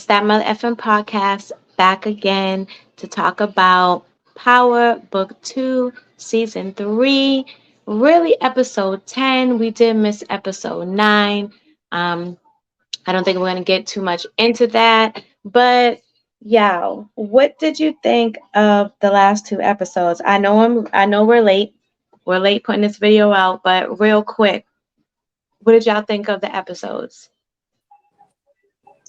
That Mother FM podcast back again to talk about Power Book 2, Season 3, really episode 10. We did miss episode 9. Um, I don't think we're going to get too much into that, but yeah, what did you think of the last two episodes? I know we're late. We're late putting this video out, but real quick, what did y'all think of the episodes?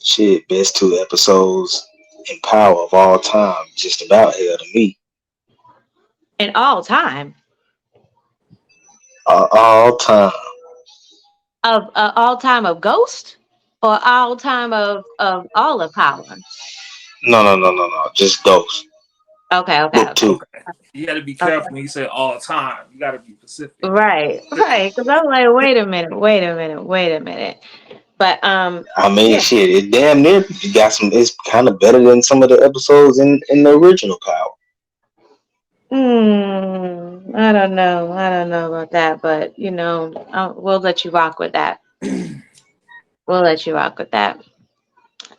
Shit, best two episodes in Power of all time. Just about hell to me. In all time. All time. Of all time of Ghost or all time of all of Power? No. Just Ghost. Okay. Book two. Okay. You got to be Okay. careful when you say all time. You got to be specific. Right. Because I'm like, wait a minute. But I mean, yeah. shit, it damn near you got some. It's kind of better than some of the episodes in the original Power. I don't know. I don't know about that, but we'll let you rock with that. We'll let you rock with that.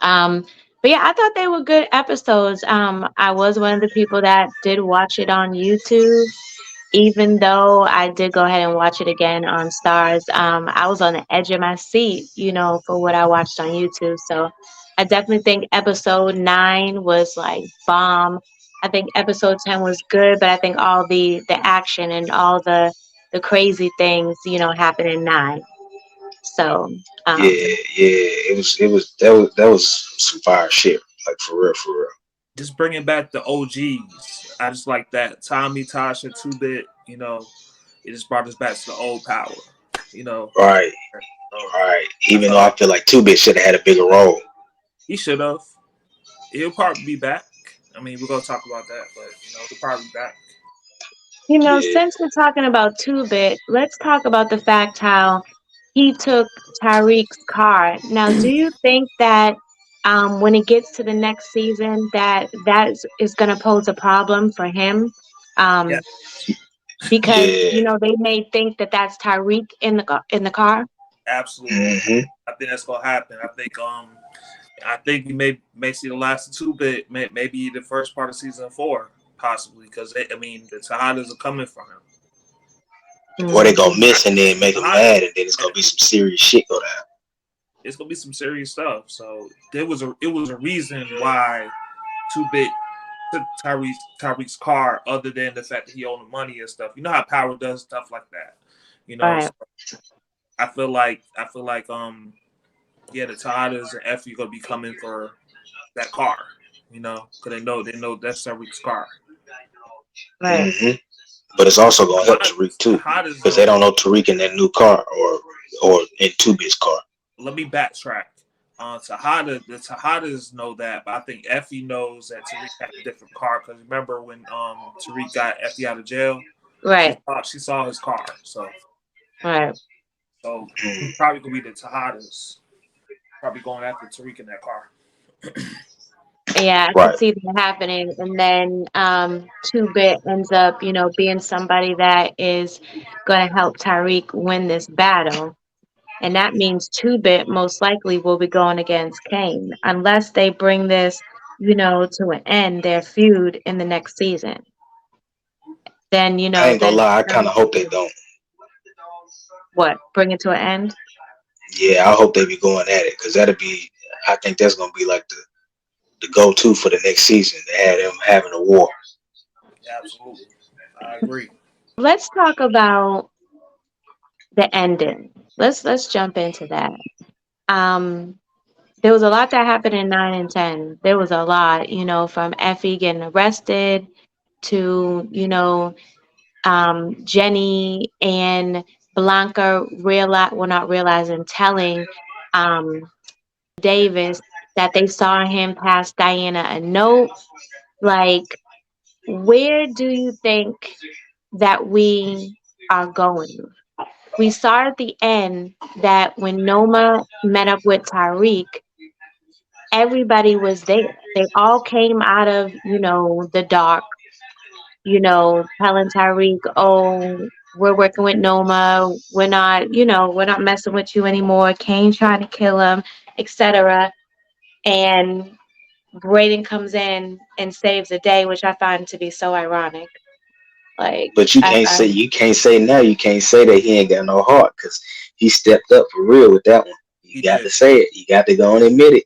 Um, but yeah, I thought they were good episodes. I was one of the people that did watch it on YouTube, even though I did go ahead and watch it again on Stars. I was on the edge of my seat, for what I watched on YouTube. So I definitely think episode 9 was like bomb. I think episode 10 was good, but I think all the action and all the crazy things, happened in 9. So Yeah. It was some fire shit. Like for real, for real. Just bringing back the OGs. I just like that. Tommy, Tasha, 2-Bit, it just brought us back to the old Power, Right. Right. Even though I feel like 2-Bit should have had a bigger role. He should have. He'll probably be back. I mean, we're going to talk about that, but, he'll probably be back. Yeah. since we're talking about 2-Bit, let's talk about the fact how he took Tariq's car. Now, do you think that when it gets to the next season, that is going to pose a problem for him? Yeah, Um, because Yeah. they may think that that's Tariq in the car. absolutely. Hmm. I think that's going to happen. I think we may see the last of 2-Bit, maybe the first part of season 4, possibly, because the Tejadas are coming for him. Or they Mm. gonna miss and then make him mad, and then it's gonna be some serious shit go down. It's gonna be some serious stuff. So it was a reason why 2-Bit took Tyreek's car, other than the fact that he owned the money and stuff. You know how Power does stuff like that. Right. So I feel like the Tejadas and Effie gonna be coming for that car. Because they know that's Tyreek's car. Right. Hmm. But it's also gonna help Tariq too, Tejadas because they don't know Tariq in that new car or in 2-Bit's car. Let me backtrack. The Tejadas know that, but I think Effie knows that Tariq had a different car. Because remember when Tariq got Effie out of jail, Right. she saw his car. So Right. he's probably gonna be the Tejadas, probably going after Tariq in that car. Yeah, I could Right. see that happening. And then 2-Bit ends up, being somebody that is going to help Tariq win this battle. And that means 2-Bit most likely will be going against Kane, unless they bring this, to an end, their feud in the next season. Then, I ain't gonna then lie, I kind of hope they don't. what? Bring it to an end? Yeah, I hope they be going at it, because that'll be. I think that's gonna be like the go-to for the next season. To have them having a war. Absolutely, I agree. Let's talk about the ending. Let's jump into that. Um, there was a lot that happened in 9 and 10. There was a lot, from Effie getting arrested to, Jenny and Blanca not realizing, telling Davis that they saw him pass Diana a note. Like, where do you think that we are going? We saw at the end that when Noma met up with Tariq, everybody was there. They all came out of, the dark, telling Tariq, oh, we're working with Noma. We're not messing with you anymore. Kane trying to kill him, etc. and Braden comes in and saves the day, which I find to be so ironic. Like, But you can't say now. You can't say that he ain't got no heart because he stepped up for real with that one. You got to say it. You got to go and admit it.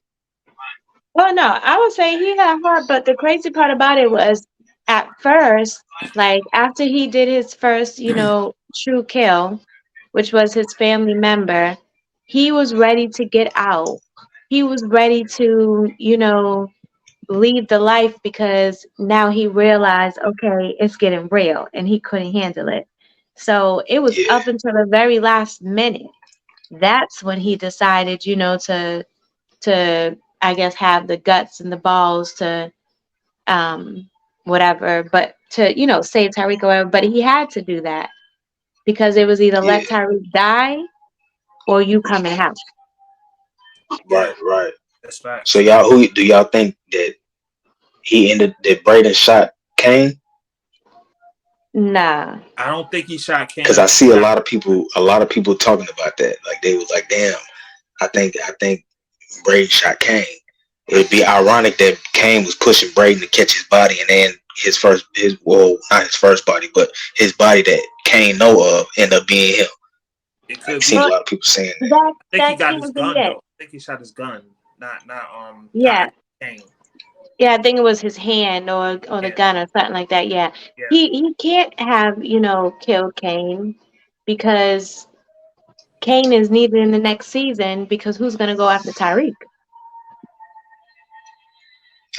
well, no, I would say he had heart, but the crazy part about it was at first, like after he did his first, true kill, which was his family member, he was ready to get out. He was ready to, leave the life because now he realized, okay, it's getting real and he couldn't handle it. So it was Yeah, up until the very last minute. That's when he decided, to I guess have the guts and the balls to um whatever, but to, save Tyreek or whatever. But he had to do that because it was either yeah, let Tyreek die or you come and help. Yeah, right. that's facts. So y'all, who do y'all think that that Braden shot Kane? Nah. I don't think he shot Kane. Because I see a lot of people talking about that. Like they was like, damn, I think Braden shot Kane. It'd be ironic that Kane was pushing Braden to catch his body, and then not his first body, but his body that Kane know of ended up being him. It I could see be. a lot of people saying that. That I think he that got his can't be gun it. though. I think he shot his gun, not Yeah. Kane. Yeah, I think it was his hand or the Yeah. gun or something like that. Yeah. Yeah. He can't have, killed Kane because Kane is needed in the next season because who's gonna go after Tyreek?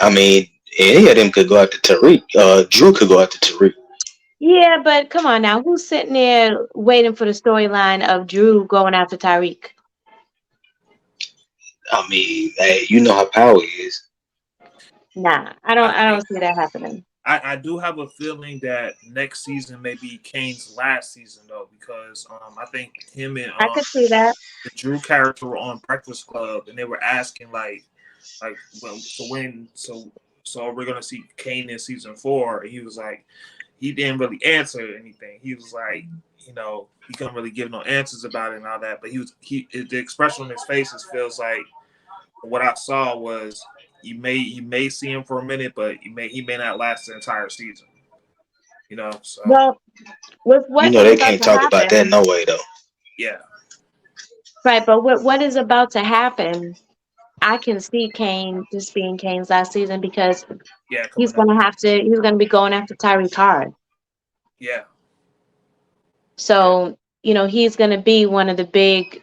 I mean, any of them could go after Tariq. Drew could go after Tariq. Yeah, but come on now, who's sitting there waiting for the storyline of Drew going after Tyreek? I mean, hey, you know how power is. Nah, I I don't see that happening. I do have a feeling that next season may be Kane's last season though, because I think him and I could see that. the Drew character were on Breakfast Club and they were asking so we're gonna see Kane in season 4, and he was like, he didn't really answer anything. He was like, he couldn't really give no answers about it and all that, but the expression on his faces feels like what I saw was you may see him for a minute, but he may not last the entire season. So Well, with You what know is they about can't to talk about that happen, no way though. yeah, right? But what is about to happen? I can see Kane just being Kane's last season because yeah, he's coming up, gonna be going after Tyreek hard. yeah, So, he's gonna be one of the big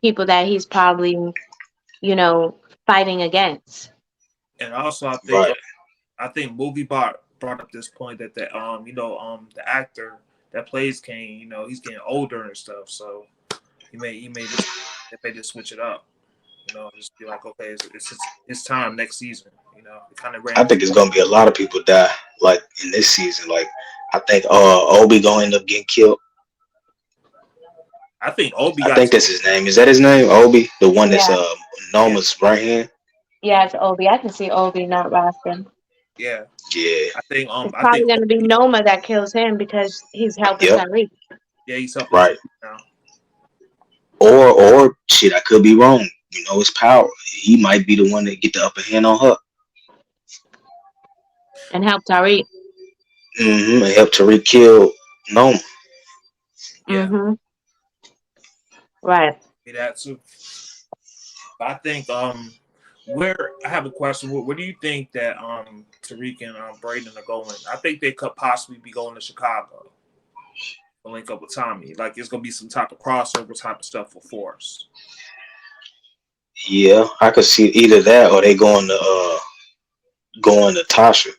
people that he's probably, fighting against. and also Right. I think movie brought up this point that the actor that plays Kane, he's getting older and stuff, so he may just switch it up, just be like, okay, it's his time next season, it kind of ran. I think it's gonna be a lot of people die like in this season. Like I think Obi gonna end up getting killed. I think Obi I think got that's his name. Is that his name? Obi, the one that's Yeah, Noma's right hand. yeah, it's Obi. I can see Obi not lasting. yeah. Yeah. It's I probably think gonna be Noma that kills him because he's helping Yep. Tyreek. yeah, he's helping Right. now. Or shit, I could be wrong. It's power. He might be the one that get the upper hand on her. And help Tyreek. And help Tariq kill Noma. Yeah, Right. that too. But I think where I have a question. Where do you think that Tariq and Braden are going? I think they could possibly be going to Chicago to link up with Tommy. Like it's gonna be some type of crossover type of stuff for Force. Yeah, I could see either that or they going to Tasha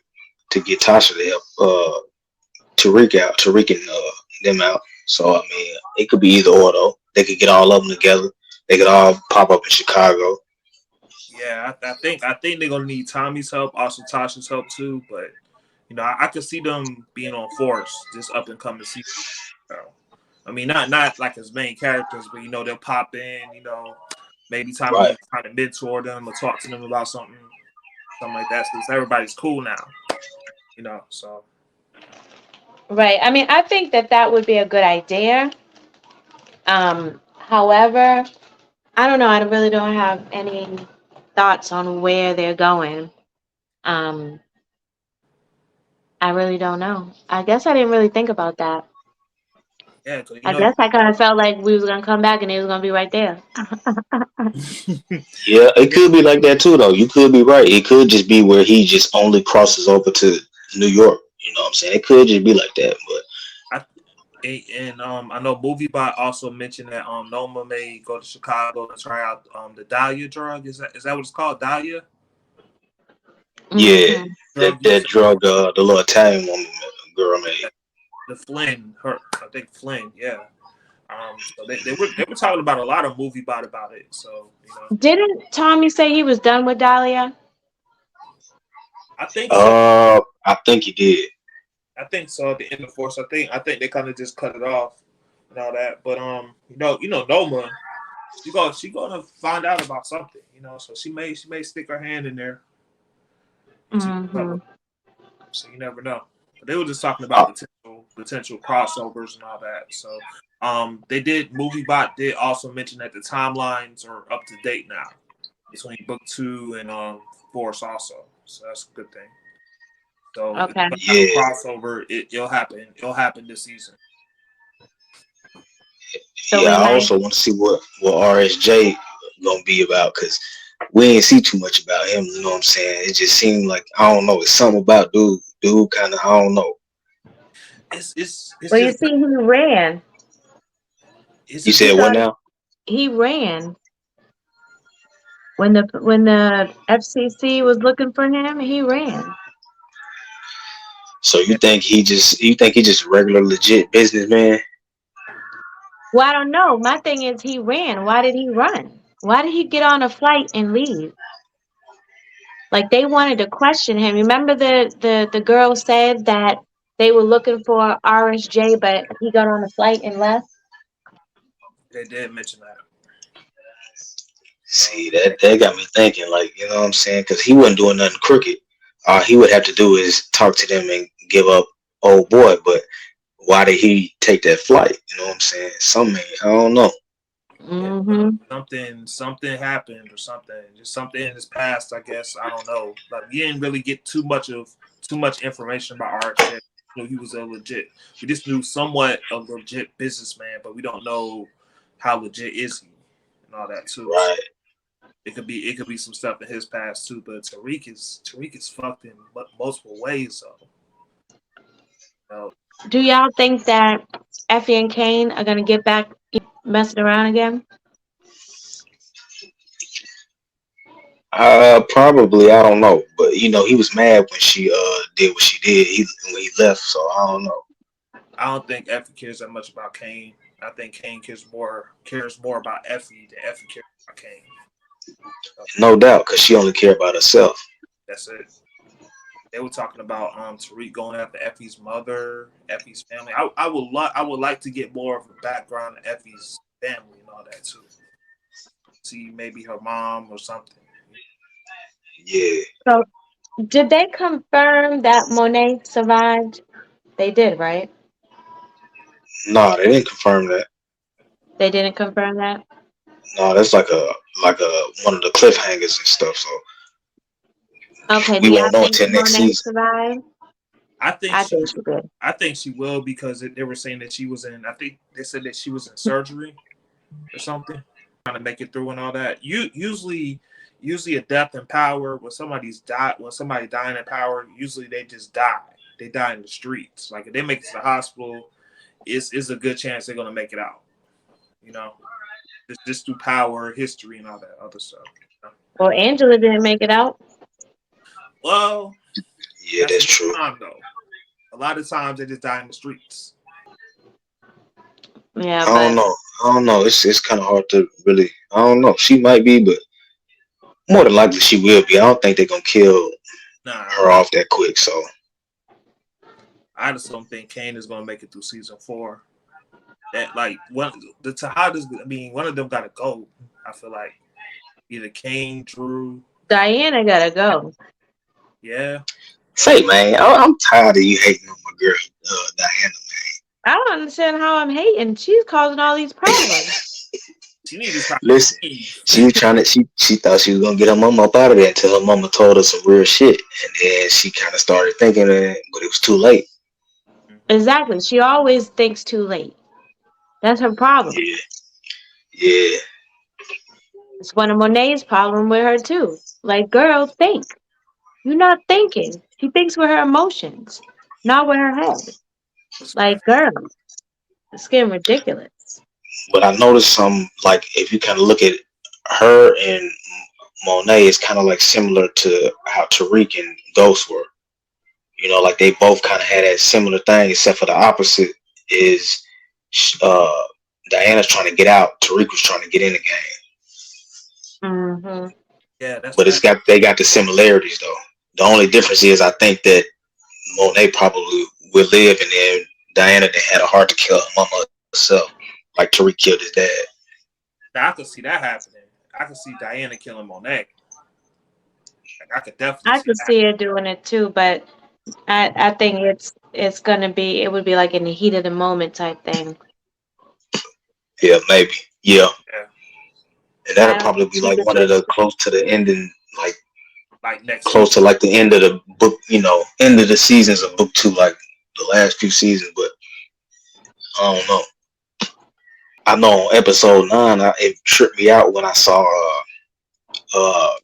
to get Tasha to help Tariq and them out. So I mean, it could be either or though. They could get all of them together. They could all pop up in Chicago. Yeah, I think they're gonna need Tommy's help, also Tasha's help too. But I could see them being on Force this up and coming season. So, I mean, not like as main characters, but they'll pop in. Maybe Tommy Right. kind of mentor them or talk to them about something like that. Since everybody's cool now, So Right. I mean, I think that would be a good idea. However, I don't know. I really don't have any thoughts on where they're going. I really don't know. I guess I didn't really think about that. Yeah, because I guess I kind of felt like we was gonna come back and he was gonna be right there. Yeah, it could be like that too, though. You could be right. It could just be where he just only crosses over to New York. You know what I'm saying? It could just be like that. But I know MovieBot also mentioned that Noma may go to Chicago to try out the Dahlia drug. Is that what it's called? Dahlia? yeah, Mhm. that drug, the little Italian woman, girl made. The Flynn, I think Flynn, yeah. So they were talking about a lot of MovieBot about it. So Didn't Tommy say he was done with Dahlia? I think so. I think he did. I think so. At the end of Force, I think they kind of just cut it off and all that. But Noma, she gonna find out about something. So she may stick her hand in there. Mm-hmm. So you never know. But they were just talking about potential crossovers and all that. So MovieBot did also mention that the timelines are up to date now between book 2 and Force also. So that's a good thing. So Okay. if crossover, it'll happen. It'll happen this season. So Yeah, I also want to see what RSJ gonna be about, because we ain't see too much about him. You know what I'm saying? It just seemed like, I don't know. It's something about dude. Dude, kind of, I don't know. It's well, you see, he ran. You said what now? He ran when the FCC was looking for him. He ran. So you think he just a regular legit businessman? Well, I don't know. My thing is, he ran. Why did he run? Why did he get on a flight and leave? Like, they wanted to question him. Remember the girl said that they were looking for RSJ, but he got on a flight and left? They did mention that. See, that got me thinking, like, you know what I'm saying? Because he wasn't doing nothing crooked. All he would have to do is talk to them and give up old boy. But why did he take that flight? You know what I'm saying? Something, I don't know. Mm-hmm. Something happened or something. Just something in his past, I guess. I don't know. Like, we didn't really get too much information about RSJ. He was a legit. We just knew somewhat a legit businessman, but we don't know how legit is he and all that too. Right. It could be some stuff in his past too. But Tariq is fucked in multiple ways. So. Do y'all think that Effie and Kane are gonna get back messing around again? Probably, I don't know, but he was mad when she did what she did. When he left, so I don't know. I don't think Effie cares that much about Kane. I think Kane cares more about Effie than Effie cares about Kane. No doubt, because she only cared about herself. That's it. They were talking about Tariq going after Effie's mother, Effie's family. I would like to get more of a background of Effie's family and all that too. See maybe her mom or something. Yeah. So, did they confirm that Monet survived? They did, right? No, they didn't confirm that. They didn't confirm that? No, that's like a one of the cliffhangers and stuff. So okay, we do y'all won't know think until next Monet season. survived? I think she did. I think she will, because they were saying that she was in. I think they said that she was in surgery or something, trying to make it through and all that. Usually a death in power, when somebody dying in power, usually they just die. They die in the streets. Like, if they make it to the hospital, it's a good chance they're gonna make it out. Just through power, history, and all that other stuff. Well, Angela didn't make it out. Well, yeah, that's true. Time, though. A lot of times they just die in the streets. Yeah, I don't know. It's kind of hard to really. I don't know. She might be, but more than likely she will be. I don't think they're gonna kill her off that quick. So I just don't think Kane is gonna make it through season 4. That, like, one of them gotta go. I feel like either Kane, Drew, Diana gotta go. Yeah. Say, man, I'm tired of you hating on my girl, Diana, man. I don't understand how I'm hating. She's causing all these problems. She needed to try to Listen, leave. she was trying to. She thought she was gonna get her mama up out of there until her mama told her some real shit, and then she kind of started thinking it, but it was too late. Exactly. She always thinks too late. That's her problem. Yeah, yeah. It's one of Monet's problem with her too. Like, girl, think. You're not thinking. She thinks with her emotions, not with her head. Like, girl, it's getting ridiculous. But I noticed some like if you kind of look at her and Monet, it's kind of like similar to how Tariq and Ghost were. You know, like they both kind of had that similar thing, except for the opposite is uh, Diana's trying to get out. Tariq was trying to get in the game. Mm-hmm. Yeah, that's But right. they got the similarities though. The only difference is I think that Monet probably would live, and then Diana then had a heart to kill her mama herself, like Tariq killed his dad. Now, I could see that happening. I could see Diana killing Monet. Like, I could definitely I see could that. see her doing it too, but I think it's gonna be it would be like in the heat of the moment type thing. Yeah, maybe. Yeah, Yeah. and I that'll don't probably think be she like could one of the close to the ending, like Like next close to season. like the end of the book. You know, end of the seasons of book 2, like the last few seasons. But I don't know. I know on episode 9, it tripped me out when I saw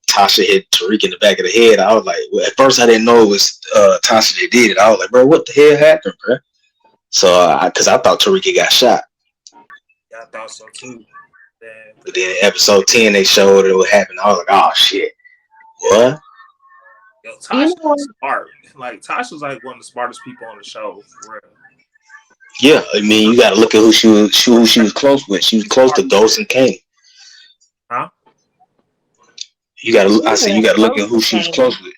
Tasha hit Tariq in the back of the head. I was like, well, at first I didn't know it was Tasha that did it. I was like, bro, what the hell happened, bro? So, because I thought Tariq had got shot. Yeah, I thought so too. But then in episode 10, they showed it what happened. I was like, oh, shit. What? Yo, You Tasha's know, smart. Like, Tasha's like one of the smartest people on the show, for real. Yeah, I mean, you got to look at who she was close with. She was She's close to smart. Ghost and Kane. Huh? You got to. I said you you got to look close at who to she was Kane. close with.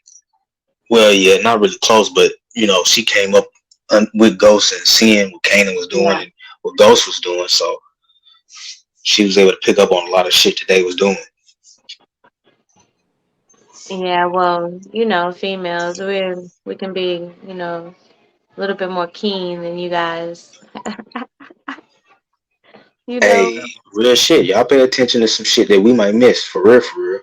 Well, yeah, not really close, but you know, she came up with Ghost and seeing what Kanan was doing Yeah. and what Ghost was doing, so she was able to pick up on a lot of shit that they was doing. Yeah, well, females, we can be, a little bit more keen than you guys. You know, Hey, real shit, y'all pay attention to some shit that we might miss for real, for real.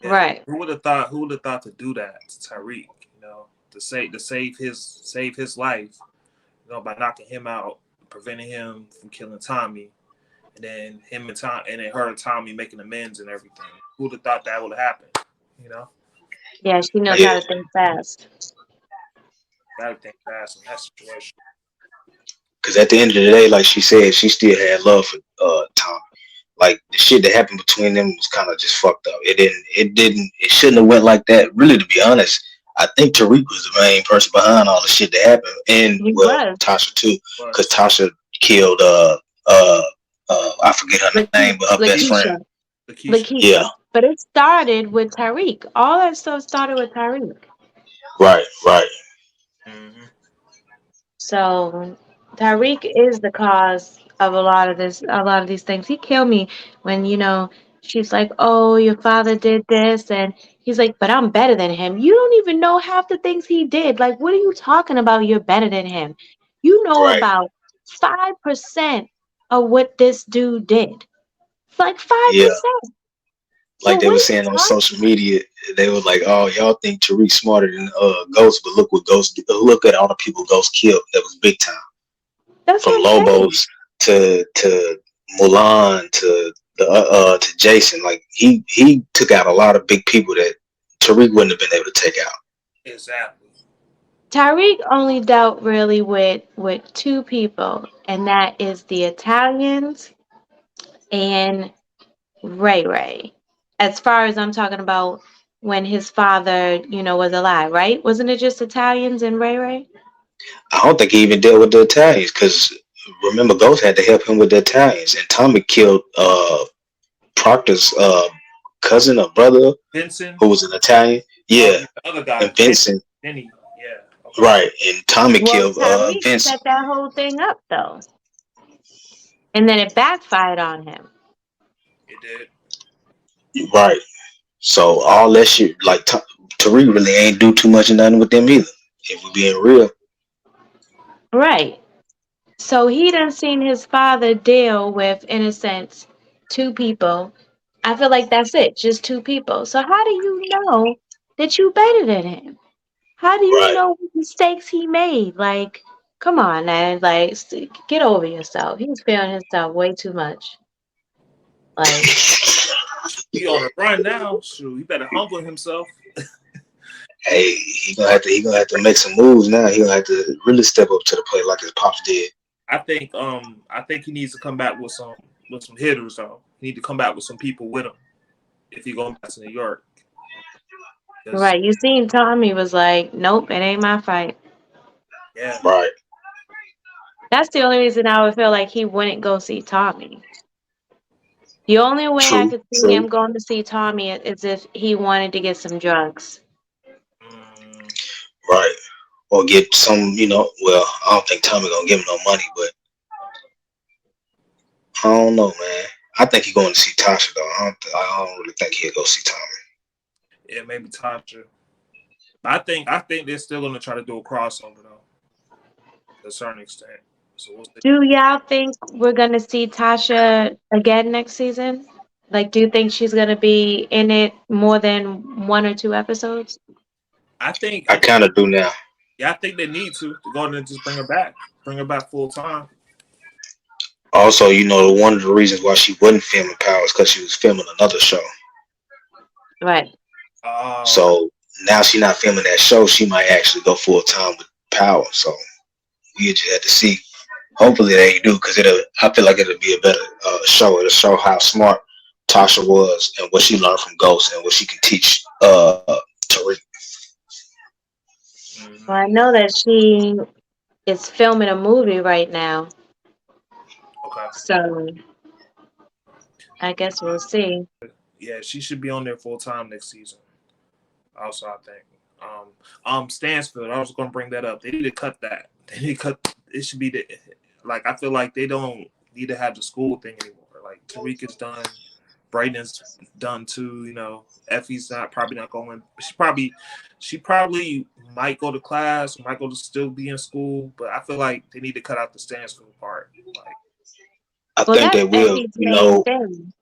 Yeah. right. Who would have thought? Who would have thought to do that to Tariq? You know, to save his life. You know, by knocking him out, preventing him from killing Tommy, and then him and Tom, and then her and Tommy making amends and everything. Who would have thought that would have happened? You know, Yeah, she knows Yeah, how to think fast. gotta think fast in that situation. because at the end of the day, like she said, she still had love for Tom. Like the shit that happened between them was kind of just fucked up. It shouldn't have went like that. Really, to be honest, I think Tariq was the main person behind all the shit that happened, and He well, was. Tasha too, But because Tasha killed I forget her name, but her best friend. Lakeisha. Lakeisha. Yeah, But it started with Tyreek. All that stuff started with Tyreek. right. Mm-hmm. So Tyreek is the cause of a lot of these things. He killed me when, she's like, oh, your father did this. And he's like, but I'm better than him. You don't even know half the things he did. Like, what are you talking about? You're better than him. You know Right. about 5% of what this dude did. It's like 5%. Yeah, So like they what were are you saying on talking social media, they were like, "Oh, y'all think Tariq smarter than Ghost, but look what Ghost. Look at all the people Ghost killed. That was big time. That's From what I'm saying. Lobos to Mulan to Jason. Like he took out a lot of big people that Tariq wouldn't have been able to take out. Exactly. Tyreek only dealt really with two people, and that is the Italians and Ray Ray. As far as I'm talking about when his father, was alive, right? Wasn't it just Italians and Ray Ray? I don't think he even dealt with the Italians because remember Ghost had to help him with the Italians, and Tommy killed Proctor's cousin or brother Vincent. who was an Italian. Yeah, The other guy. and Vincent. Denny. Yeah. Okay. Right, and Tommy Well, killed Tyreek Vincent. set that whole thing up though, and then it backfired on him. It did. Right. So all that shit, like Tariq really ain't do too much of nothing with them either. If we're being real. Right. So he done seen his father deal with, in a sense, two people. I feel like that's it, just two people. So how do you know that you better than him? How do you Right. know what mistakes he made? Like, come on, man. Like, get over yourself. He's feeling himself way too much. Like, He on a run now. Shoot, he better humble himself. Hey, he gonna have to make some moves now. He gonna have to really step up to the plate like his pops did. I think he needs to come back with some hitters though. He need to come back with some people with him if he going back to New York. 'Cause, right. You seen Tommy was like, nope, it ain't my fight. yeah, Right. That's the only reason I would feel like he wouldn't go see Tommy. The only way I True. could see True. him going to see Tommy is if he wanted to get some drugs. Right. Or get some, well, I don't think Tommy gonna give him no money, but I don't know, man. I think he's going to see Tasha though. I don't really think he'll go see Tommy. yeah, maybe Tasha. I think they're still gonna try to do a crossover though, to a certain extent. So we'll see. Do y'all think we're gonna see Tasha again next season? Like, do you think she's gonna be in it more than 1 or 2 episodes? I think I kind of do now. yeah, I think they need to go ahead and just bring her back full time. Also, one of the reasons why she wasn't filming Power is because she was filming another show. Right. So now she's not filming that show. She might actually go full time with Power. So we just have to see. Hopefully they do, because I feel like it'll be a better show. It'll show how smart Tasha was and what she learned from Ghost and what she can teach Tariq. Well, I know that she is filming a movie right now, Okay. so I guess we'll see. Yeah, she should be on there full time next season. Also, I think. Stansfield. I was going to bring that up. They need to cut that. They need to cut. It should be I feel like they don't need to have the school thing anymore. Like Tariq is done, Brayden's done too. Effie's probably not going. She probably might go to class, might go to still be in school. But I feel like they need to cut out the Stansfield part. Like, I Well, think that's they will. Effie's main thing.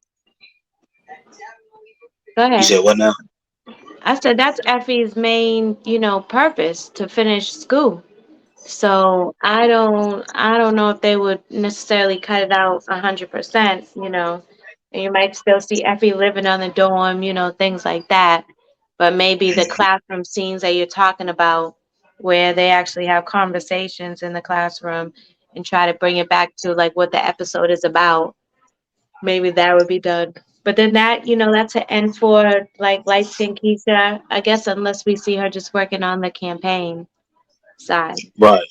Go You ahead. said what now? I said that's Effie's main, purpose, to finish school. So I don't know if they would necessarily cut it out 100%, and you might still see Effie living on the dorm, things like that. But maybe the classroom scenes that you're talking about, where they actually have conversations in the classroom and try to bring it back to like what the episode is about, maybe that would be done. But then that's an end for like light skin Keisha, I guess, unless we see her just working on the campaign side. Right.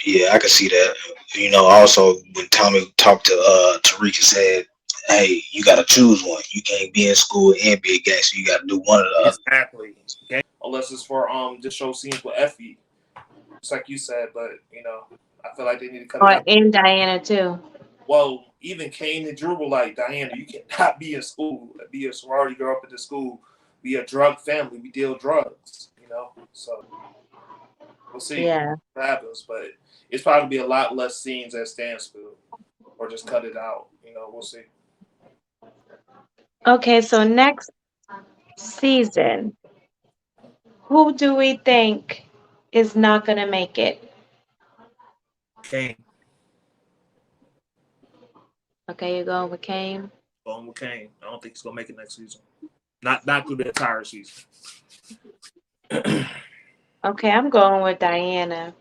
Yeah, I can see that. Also when Tommy talked to Tariq and said, "Hey, you got to choose one. You can't be in school and be a gangster. You got to do one or the other." exactly. Okay? Unless it's for just show scenes with Effie, just like you said. But I feel like they need to cut it out. And Diana too. Well, even Kane and Drew were like, Diana, you cannot be in school, be a sorority girl up at the school, be a drug family, we deal drugs, So we'll see what happens, but it's probably be a lot less scenes at Stansfield, or just cut it out. We'll see. Okay, so next season, who do we think is not gonna make it? Kane. Okay, you're going with Kane? Going with Kane. I don't think he's gonna make it next season. Not through the entire season. Okay, I'm going with Diana.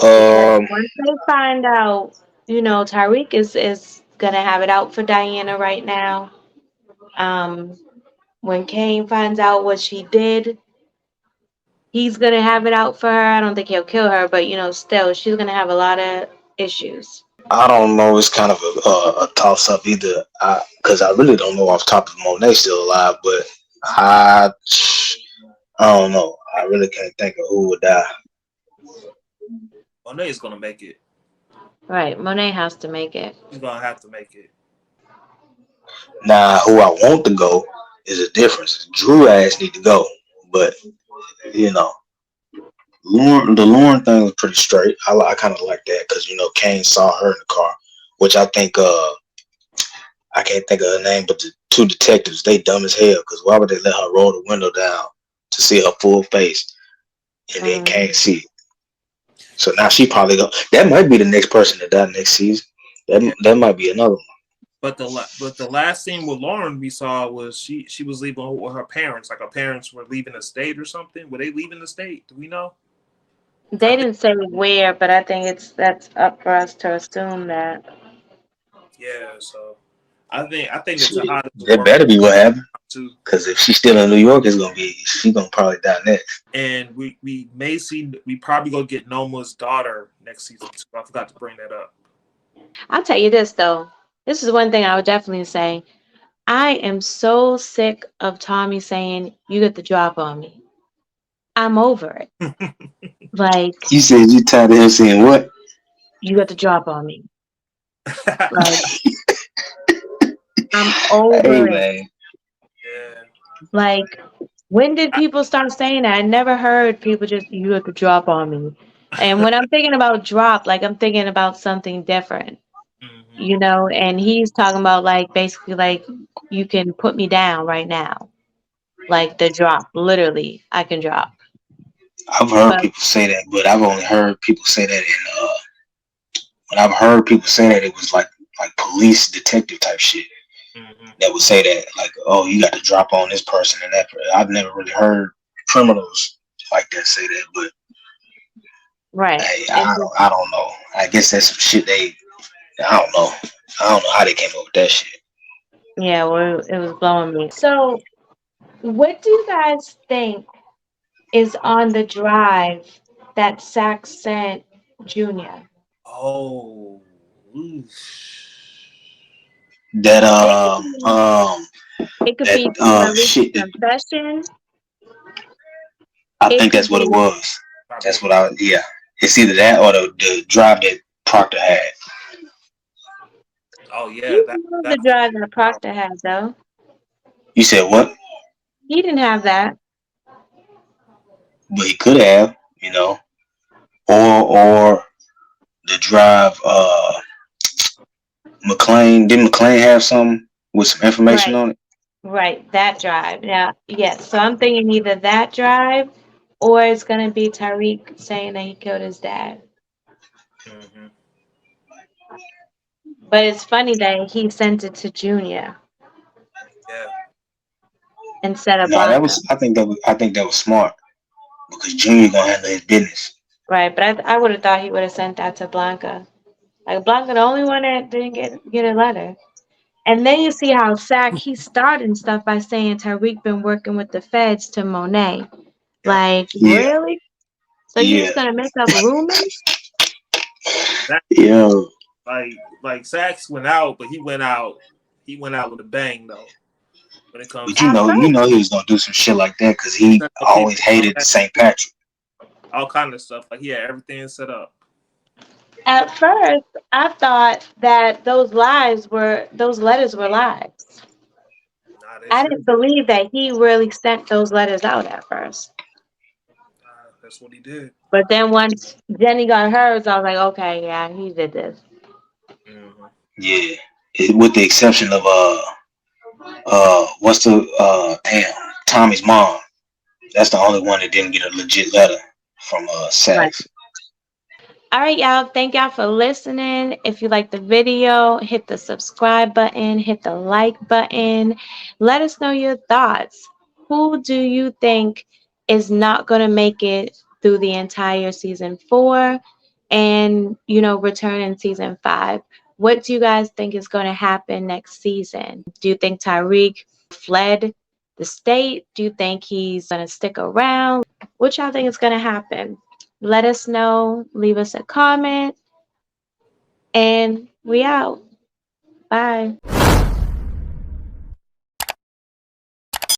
Um, Once they find out, Tariq is gonna have it out for Diana right now. When Kane finds out what she did, he's gonna have it out for her. I don't think he'll kill her, but still, she's gonna have a lot of issues. I don't know. It's kind of a toss up either, because I really don't know off the top of Monet's still alive, but I don't know. I really can't think of who would die. Monet is gonna make it. Right, Monet has to make it. He's gonna have to make it. Now, who I want to go is a difference. Drew ass need to go, but the Lauren thing was pretty straight. I kind of like that because Kane saw her in the car. which I think I can't think of her name, but the two detectives, they dumb as hell. Because why would they let her roll the window down to see her full face and then can't see it? So now she probably go. That might be the next person to die next season. That might be another one. But the last scene with Lauren we saw was she was leaving with her parents. Like her parents were leaving the state or something. Were they leaving the state? Do we know? They didn't say where, but I think that's up for us to assume that. Yeah. So I think it's a Shit, hot. that better be what happened. Too. Because if she's still in New York, she's gonna probably die next. And we probably gonna get Noma's daughter next season too. I forgot to bring that up. I'll tell you this though. This is one thing I would definitely say. I am so sick of Tommy saying, "You get the drop on me." I'm over it. Like, You said you tired of him saying what? you got the drop on me. Like, I'm over it. Man. Yeah. Like, when did people start saying that? I never heard people just, "You got the drop on me." And when I'm thinking about drop, like, I'm thinking about something different, you know? And he's talking about, like, basically, like, you can put me down right now. Like, the drop, literally, I can drop. I've heard people say that, but I've only heard people say that in when I've heard people say that, it was like police detective type shit that would say that, like, oh, you got to drop on this person and that person. I've never really heard criminals like that say that, but Right. hey, I don't know. I guess that's some shit I don't know how they came up with that shit. Yeah, well, it was blowing me. So, what do you guys think is on the drive that Sax sent Junior? Oh. That It could that be Tariq's shit. confession. I think that's what it was. That's what yeah. It's either that or the drive that Proctor had. Oh yeah, He didn't have the drive that Proctor had, though. You said what? He didn't have that. But he could have, you know, or the drive. McLean, didn't McLean have some with some information on it? Right, that drive. Yeah, yes. So I'm thinking either that drive or it's gonna be Tariq saying that he killed his dad. But it's funny that he sent it to Junior. Yeah. Instead of No, Blanca. that was. I think that was smart because Junior gonna handle his business. Right, but I would have thought he would have sent that to Blanca. Like Blanca, the only one that didn't get a letter. And then you see how he's starting stuff by saying Tariq been working with the feds to Monet. Like, really? So you're just gonna make up rumors? Yeah. Like Sax went out, but he went out with a bang though. When it comes, but you know he was gonna do some shit like that because he always hated St. Patrick. All kind of stuff. Like he had everything set up. At first, I thought that those letters were lies. I didn't believe that he really sent those letters out at first. That's what he did. But then once Jenny got hers, I was like, okay, yeah, he did this. Yeah, with the exception of what's the Tommy's mom. That's the only one that didn't get a legit letter from Sax. Right. All right, y'all. Thank y'all for listening. If you like the video, hit the subscribe button, hit the like button. Let us know your thoughts. Who do you think is not going to make it through the entire season 4 and, return in season 5? What do you guys think is going to happen next season? Do you think Tariq fled the state? Do you think he's going to stick around? What y'all think is going to happen? Let us know. Leave us a comment. And we out. Bye.